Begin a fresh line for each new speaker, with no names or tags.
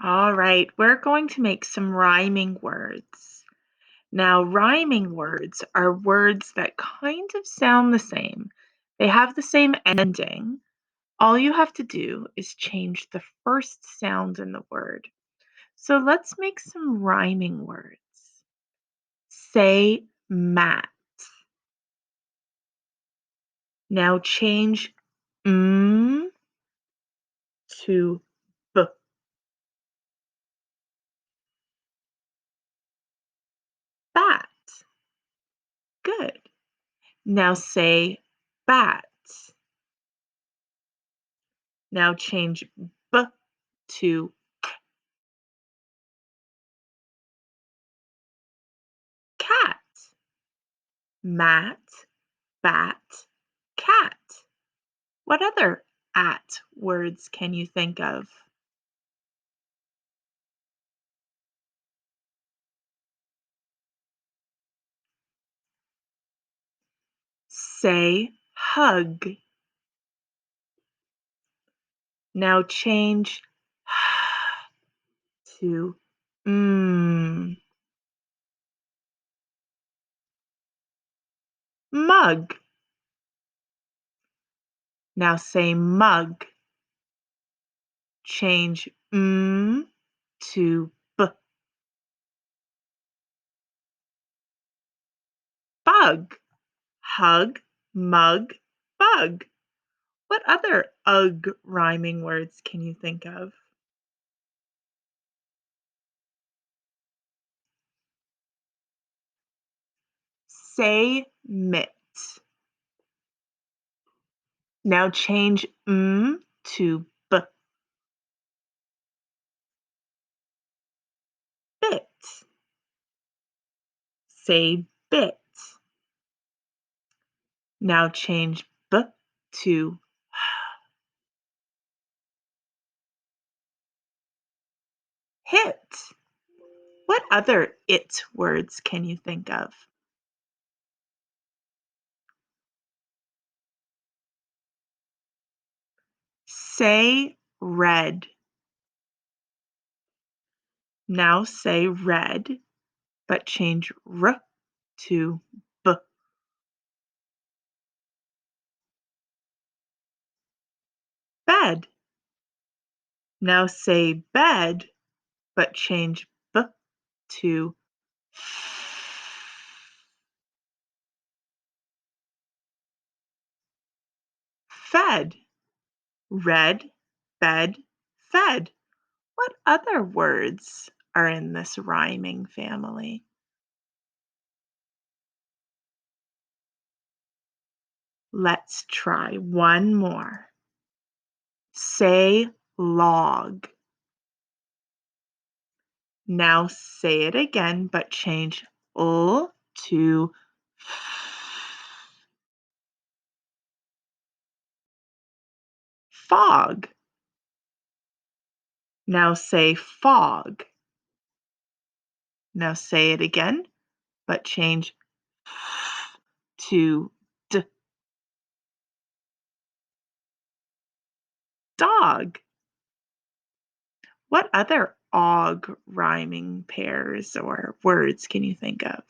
All right, we're going to make some rhyming words. Now, rhyming words are words that kind of sound the same. They have the same ending. All you have to do is change the first sound in the word. So let's make some rhyming words. Say mat. Now change to b. Bat. Good. Now say bat. Now change b to cat. Mat, bat, cat. What other at words can you think of? Say hug. Now change to mm. Mug. Now say mug. Change to b. Bug. Hug, mug, bug. What other ug rhyming words can you think of? Say mit. Now change to b. Bit. Say bit. Now change b to hit. What other it words can you think of? Say red. Now say red, but change r to b. Bed. Now say bed, but change b to fed. Red, bed, fed. What other words are in this rhyming family? Let's try one more. Say log. Now say it again, but change l to fog. Now say fog. Now say it again, but change to d. Dog. What other og rhyming pairs or words can you think of?